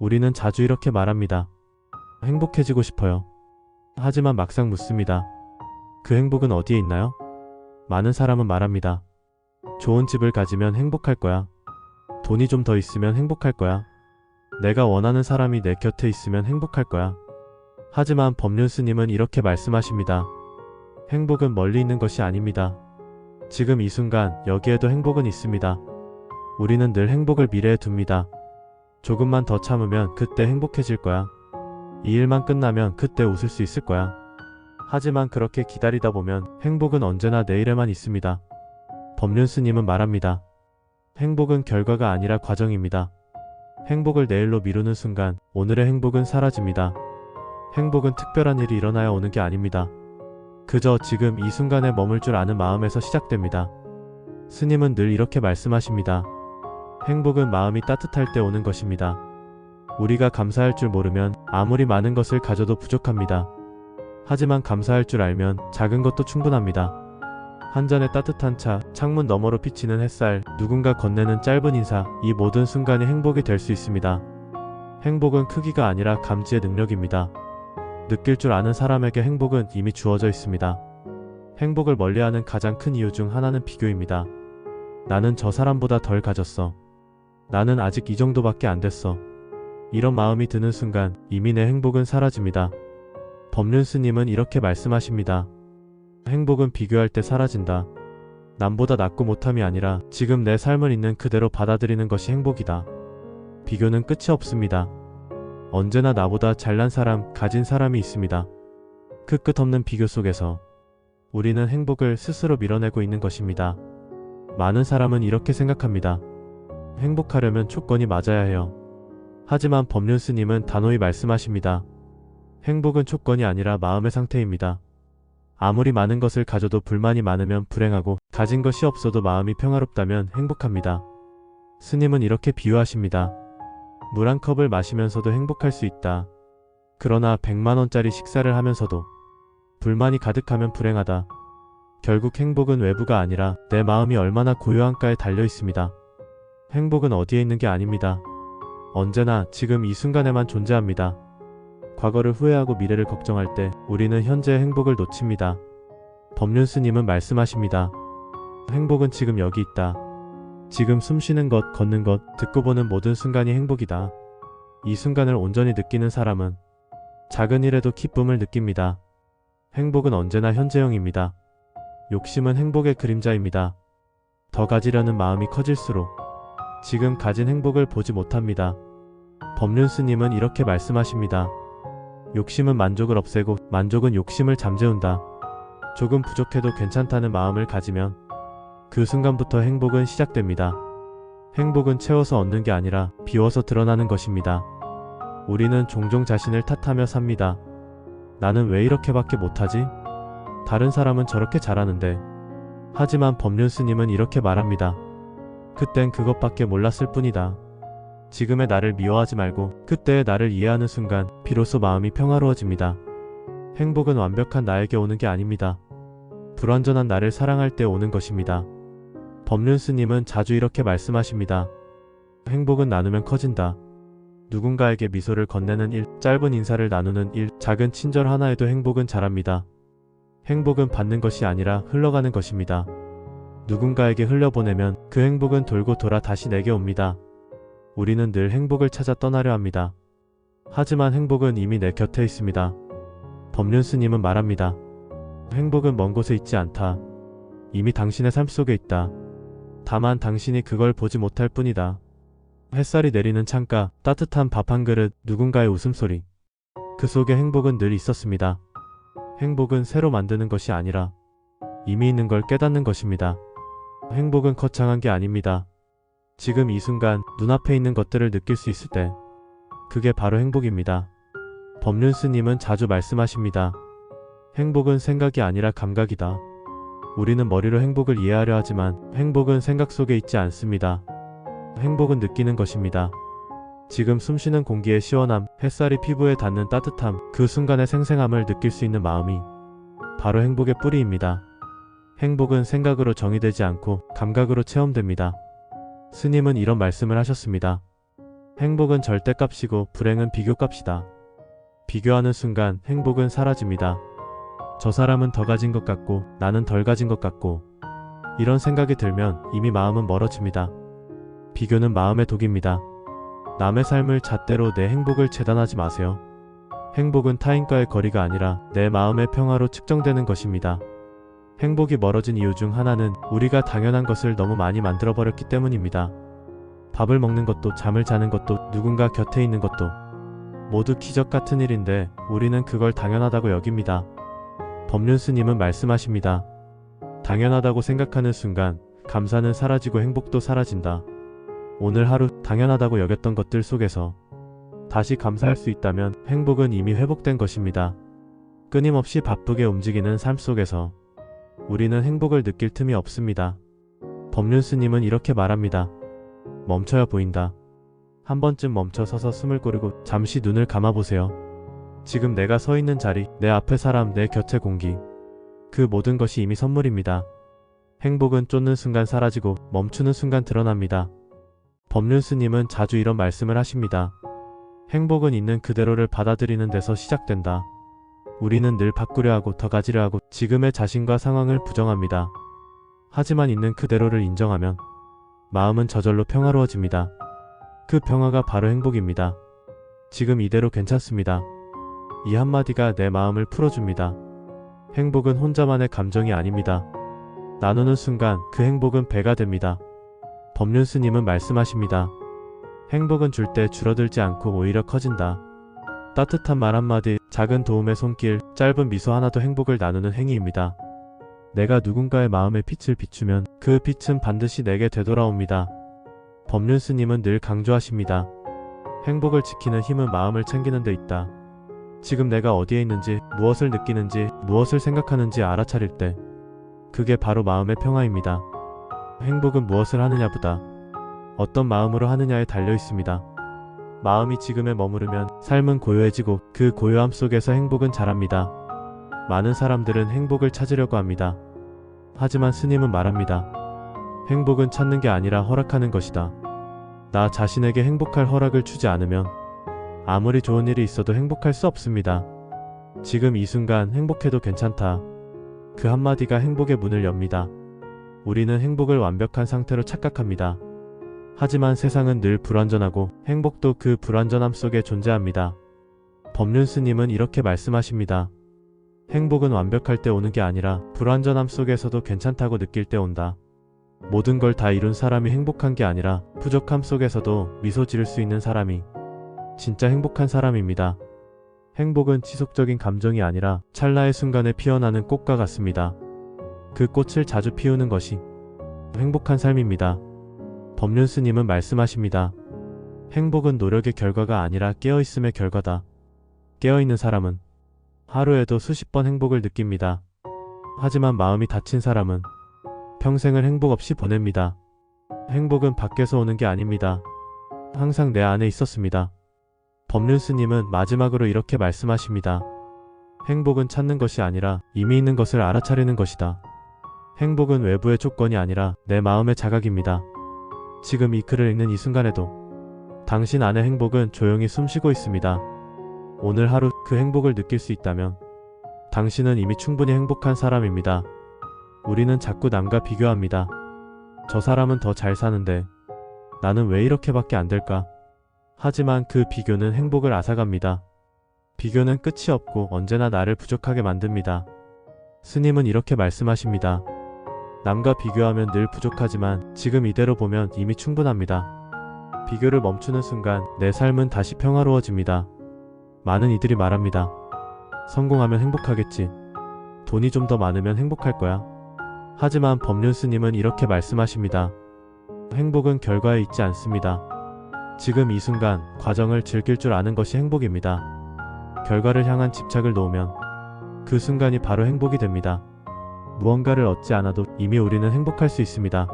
우리는 자주 이렇게 말합니다. 행복해지고 싶어요. 하지만 막상 묻습니다. 그 행복은 어디에 있나요? 많은 사람은 말합니다. 좋은 집을 가지면 행복할 거야. 돈이 좀 더 있으면 행복할 거야. 내가 원하는 사람이 내 곁에 있으면 행복할 거야. 하지만 법륜 스님은 이렇게 말씀하십니다. 행복은 멀리 있는 것이 아닙니다. 지금 이 순간 여기에도 행복은 있습니다. 우리는 늘 행복을 미래에 둡니다. 조금만 더 참으면 그때 행복해질 거야. 이 일만 끝나면 그때 웃을 수 있을 거야. 하지만 그렇게 기다리다 보면 행복은 언제나 내일에만 있습니다. 법륜 스님은 말합니다. 행복은 결과가 아니라 과정입니다. 행복을 내일로 미루는 순간 오늘의 행복은 사라집니다. 행복은 특별한 일이 일어나야 오는 게 아닙니다. 그저 지금 이 순간에 머물 줄 아는 마음에서 시작됩니다. 스님은 늘 이렇게 말씀하십니다. 행복은 마음이 따뜻할 때 오는 것입니다. 우리가 감사할 줄 모르면 아무리 많은 것을 가져도 부족합니다. 하지만 감사할 줄 알면 작은 것도 충분합니다. 한 잔의 따뜻한 차, 창문 너머로 비치는 햇살, 누군가 건네는 짧은 인사, 이 모든 순간이 행복이 될 수 있습니다. 행복은 크기가 아니라 감지의 능력입니다. 느낄 줄 아는 사람에게 행복은 이미 주어져 있습니다. 행복을 멀리하는 가장 큰 이유 중 하나는 비교입니다. 나는 저 사람보다 덜 가졌어. 나는 아직 이 정도밖에 안 됐어. 이런 마음이 드는 순간 이미 내 행복은 사라집니다. 법륜 스님은 이렇게 말씀하십니다. 행복은 비교할 때 사라진다. 남보다 낫고 못함이 아니라 지금 내 삶을 있는 그대로 받아들이는 것이 행복이다. 비교는 끝이 없습니다. 언제나 나보다 잘난 사람, 가진 사람이 있습니다. 그 끝없는 비교 속에서 우리는 행복을 스스로 밀어내고 있는 것입니다. 많은 사람은 이렇게 생각합니다. 행복하려면 조건이 맞아야 해요. 하지만 법륜 스님은 단호히 말씀하십니다. 행복은 조건이 아니라 마음의 상태입니다. 아무리 많은 것을 가져도 불만이 많으면 불행하고 가진 것이 없어도 마음이 평화롭다면 행복합니다. 스님은 이렇게 비유하십니다. 물 한 컵을 마시면서도 행복할 수 있다. 그러나 100만원짜리 식사를 하면서도 불만이 가득하면 불행하다. 결국 행복은 외부가 아니라 내 마음이 얼마나 고요한가에 달려 있습니다. 행복은 어디에 있는 게 아닙니다. 언제나 지금 이 순간에만 존재합니다. 과거를 후회하고 미래를 걱정할 때 우리는 현재의 행복을 놓칩니다. 법륜 스님은 말씀하십니다. 행복은 지금 여기 있다. 지금 숨쉬는 것, 걷는 것, 듣고 보는 모든 순간이 행복이다. 이 순간을 온전히 느끼는 사람은 작은 일에도 기쁨을 느낍니다. 행복은 언제나 현재형입니다. 욕심은 행복의 그림자입니다. 더 가지려는 마음이 커질수록 지금 가진 행복을 보지 못합니다. 법륜 스님은 이렇게 말씀하십니다. 욕심은 만족을 없애고 만족은 욕심을 잠재운다. 조금 부족해도 괜찮다는 마음을 가지면 그 순간부터 행복은 시작됩니다. 행복은 채워서 얻는 게 아니라 비워서 드러나는 것입니다. 우리는 종종 자신을 탓하며 삽니다. 나는 왜 이렇게밖에 못하지? 다른 사람은 저렇게 잘하는데. 하지만 법륜 스님은 이렇게 말합니다. 그땐 그것밖에 몰랐을 뿐이다. 지금의 나를 미워하지 말고 그때의 나를 이해하는 순간 비로소 마음이 평화로워집니다. 행복은 완벽한 나에게 오는 게 아닙니다. 불완전한 나를 사랑할 때 오는 것입니다. 법륜 스님은 자주 이렇게 말씀하십니다. 행복은 나누면 커진다. 누군가에게 미소를 건네는 일, 짧은 인사를 나누는 일, 작은 친절 하나에도 행복은 자랍니다. 행복은 받는 것이 아니라 흘러가는 것입니다. 누군가에게 흘려보내면 그 행복은 돌고 돌아 다시 내게 옵니다. 우리는 늘 행복을 찾아 떠나려 합니다. 하지만 행복은 이미 내 곁에 있습니다. 법륜 스님은 말합니다. 행복은 먼 곳에 있지 않다. 이미 당신의 삶 속에 있다. 다만 당신이 그걸 보지 못할 뿐이다. 햇살이 내리는 창가, 따뜻한 밥 한 그릇, 누군가의 웃음소리. 그 속에 행복은 늘 있었습니다. 행복은 새로 만드는 것이 아니라 이미 있는 걸 깨닫는 것입니다. 행복은 거창한 게 아닙니다. 지금 이 순간 눈앞에 있는 것들을 느낄 수 있을 때 그게 바로 행복입니다. 법륜 스님은 자주 말씀하십니다. 행복은 생각이 아니라 감각이다. 우리는 머리로 행복을 이해하려 하지만 행복은 생각 속에 있지 않습니다. 행복은 느끼는 것입니다. 지금 숨쉬는 공기의 시원함, 햇살이 피부에 닿는 따뜻함, 그 순간의 생생함을 느낄 수 있는 마음이 바로 행복의 뿌리입니다. 행복은 생각으로 정의되지 않고 감각으로 체험됩니다. 스님은 이런 말씀을 하셨습니다. 행복은 절대값이고 불행은 비교값이다. 비교하는 순간 행복은 사라집니다. 저 사람은 더 가진 것 같고 나는 덜 가진 것 같고 이런 생각이 들면 이미 마음은 멀어집니다. 비교는 마음의 독입니다. 남의 삶을 잣대로 내 행복을 재단하지 마세요. 행복은 타인과의 거리가 아니라 내 마음의 평화로 측정되는 것입니다. 행복이 멀어진 이유 중 하나는 우리가 당연한 것을 너무 많이 만들어버렸기 때문입니다. 밥을 먹는 것도 잠을 자는 것도 누군가 곁에 있는 것도 모두 기적 같은 일인데 우리는 그걸 당연하다고 여깁니다. 법륜 스님은 말씀하십니다. 당연하다고 생각하는 순간 감사는 사라지고 행복도 사라진다. 오늘 하루 당연하다고 여겼던 것들 속에서 다시 감사할 수 있다면 행복은 이미 회복된 것입니다. 끊임없이 바쁘게 움직이는 삶 속에서 우리는 행복을 느낄 틈이 없습니다. 법륜 스님은 이렇게 말합니다. 멈춰야 보인다. 한 번쯤 멈춰 서서 숨을 고르고 잠시 눈을 감아보세요. 지금 내가 서 있는 자리, 내 앞에 사람, 내 곁의 공기, 그 모든 것이 이미 선물입니다. 행복은 쫓는 순간 사라지고 멈추는 순간 드러납니다. 법륜 스님은 자주 이런 말씀을 하십니다. 행복은 있는 그대로를 받아들이는 데서 시작된다. 우리는 늘 바꾸려 하고 더 가지려 하고 지금의 자신과 상황을 부정합니다. 하지만 있는 그대로를 인정하면 마음은 저절로 평화로워집니다. 그 평화가 바로 행복입니다. 지금 이대로 괜찮습니다. 이 한마디가 내 마음을 풀어줍니다. 행복은 혼자만의 감정이 아닙니다. 나누는 순간 그 행복은 배가 됩니다. 법륜 스님은 말씀하십니다. 행복은 줄 때 줄어들지 않고 오히려 커진다. 따뜻한 말 한마디, 작은 도움의 손길, 짧은 미소 하나도 행복을 나누는 행위입니다. 내가 누군가의 마음에 빛을 비추면 그 빛은 반드시 내게 되돌아옵니다. 법륜 스님은 늘 강조하십니다. 행복을 지키는 힘은 마음을 챙기는 데 있다. 지금 내가 어디에 있는지, 무엇을 느끼는지, 무엇을 생각하는지 알아차릴 때 그게 바로 마음의 평화입니다. 행복은 무엇을 하느냐보다 어떤 마음으로 하느냐에 달려 있습니다. 마음이 지금에 머무르면 삶은 고요해지고 그 고요함 속에서 행복은 자랍니다. 많은 사람들은 행복을 찾으려고 합니다. 하지만 스님은 말합니다. 행복은 찾는 게 아니라 허락하는 것이다. 나 자신에게 행복할 허락을 주지 않으면 아무리 좋은 일이 있어도 행복할 수 없습니다. 지금 이 순간 행복해도 괜찮다. 그 한마디가 행복의 문을 엽니다. 우리는 행복을 완벽한 상태로 착각합니다. 하지만 세상은 늘 불완전하고 행복도 그 불완전함 속에 존재합니다. 법륜 스님은 이렇게 말씀하십니다. 행복은 완벽할 때 오는 게 아니라 불완전함 속에서도 괜찮다고 느낄 때 온다. 모든 걸 다 이룬 사람이 행복한 게 아니라 부족함 속에서도 미소 지을 수 있는 사람이 진짜 행복한 사람입니다. 행복은 지속적인 감정이 아니라 찰나의 순간에 피어나는 꽃과 같습니다. 그 꽃을 자주 피우는 것이 행복한 삶입니다. 법륜 스님은 말씀하십니다. 행복은 노력의 결과가 아니라 깨어있음의 결과다. 깨어있는 사람은 하루에도 수십 번 행복을 느낍니다. 하지만 마음이 닫힌 사람은 평생을 행복 없이 보냅니다. 행복은 밖에서 오는 게 아닙니다. 항상 내 안에 있었습니다. 법륜 스님은 마지막으로 이렇게 말씀하십니다. 행복은 찾는 것이 아니라 이미 있는 것을 알아차리는 것이다. 행복은 외부의 조건이 아니라 내 마음의 자각입니다. 지금 이 글을 읽는 이 순간에도 당신 안의 행복은 조용히 숨쉬고 있습니다. 오늘 하루 그 행복을 느낄 수 있다면 당신은 이미 충분히 행복한 사람입니다. 우리는 자꾸 남과 비교합니다. 저 사람은 더 잘 사는데 나는 왜 이렇게밖에 안 될까? 하지만 그 비교는 행복을 앗아갑니다. 비교는 끝이 없고 언제나 나를 부족하게 만듭니다. 스님은 이렇게 말씀하십니다. 남과 비교하면 늘 부족하지만 지금 이대로 보면 이미 충분합니다. 비교를 멈추는 순간 내 삶은 다시 평화로워집니다. 많은 이들이 말합니다. 성공하면 행복하겠지. 돈이 좀 더 많으면 행복할 거야. 하지만 법륜 스님은 이렇게 말씀하십니다. 행복은 결과에 있지 않습니다. 지금 이 순간 과정을 즐길 줄 아는 것이 행복입니다. 결과를 향한 집착을 놓으면 그 순간이 바로 행복이 됩니다. 무언가를 얻지 않아도 이미 우리는 행복할 수 있습니다.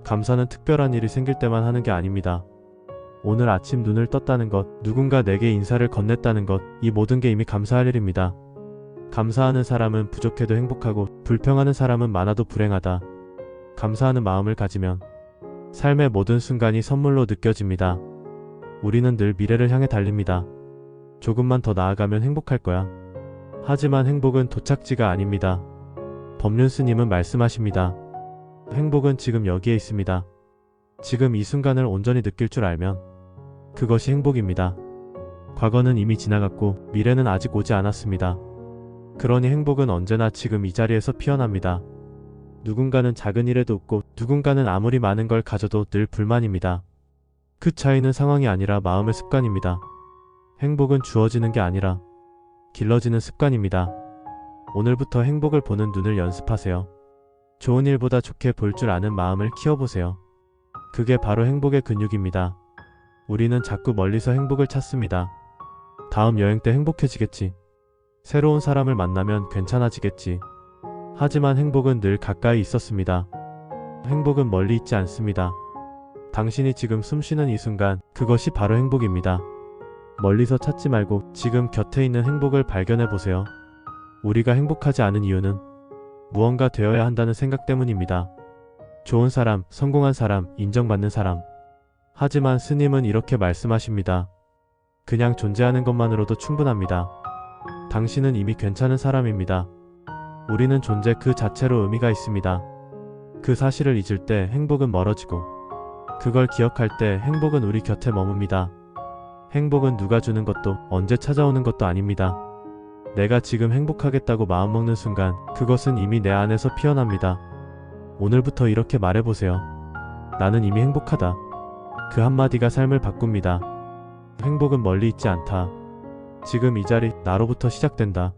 감사는 특별한 일이 생길 때만 하는 게 아닙니다. 오늘 아침 눈을 떴다는 것, 누군가 내게 인사를 건넸다는 것, 이 모든 게 이미 감사할 일입니다. 감사하는 사람은 부족해도 행복하고 불평하는 사람은 많아도 불행하다. 감사하는 마음을 가지면 삶의 모든 순간이 선물로 느껴집니다. 우리는 늘 미래를 향해 달립니다. 조금만 더 나아가면 행복할 거야. 하지만 행복은 도착지가 아닙니다. 법륜 스님은 말씀하십니다. 행복은 지금 여기에 있습니다. 지금 이 순간을 온전히 느낄 줄 알면 그것이 행복입니다. 과거는 이미 지나갔고 미래는 아직 오지 않았습니다. 그러니 행복은 언제나 지금 이 자리에서 피어납니다. 누군가는 작은 일에도 웃고 누군가는 아무리 많은 걸 가져도 늘 불만입니다. 그 차이는 상황이 아니라 마음의 습관입니다. 행복은 주어지는 게 아니라 길러지는 습관입니다. 오늘부터 행복을 보는 눈을 연습하세요. 좋은 일보다 좋게 볼 줄 아는 마음을 키워보세요. 그게 바로 행복의 근육입니다. 우리는 자꾸 멀리서 행복을 찾습니다. 다음 여행 때 행복해지겠지. 새로운 사람을 만나면 괜찮아지겠지. 하지만 행복은 늘 가까이 있었습니다. 행복은 멀리 있지 않습니다. 당신이 지금 숨쉬는 이 순간, 그것이 바로 행복입니다. 멀리서 찾지 말고 지금 곁에 있는 행복을 발견해 보세요. 우리가 행복하지 않은 이유는 무언가 되어야 한다는 생각 때문입니다. 좋은 사람, 성공한 사람, 인정받는 사람. 하지만 스님은 이렇게 말씀하십니다. 그냥 존재하는 것만으로도 충분합니다. 당신은 이미 괜찮은 사람입니다. 우리는 존재 그 자체로 의미가 있습니다. 그 사실을 잊을 때 행복은 멀어지고, 그걸 기억할 때 행복은 우리 곁에 머뭅니다. 행복은 누가 주는 것도 언제 찾아오는 것도 아닙니다. 내가 지금 행복하겠다고 마음먹는 순간 그것은 이미 내 안에서 피어납니다. 오늘부터 이렇게 말해보세요. 나는 이미 행복하다. 그 한마디가 삶을 바꿉니다. 행복은 멀리 있지 않다. 지금 이 자리, 나로부터 시작된다.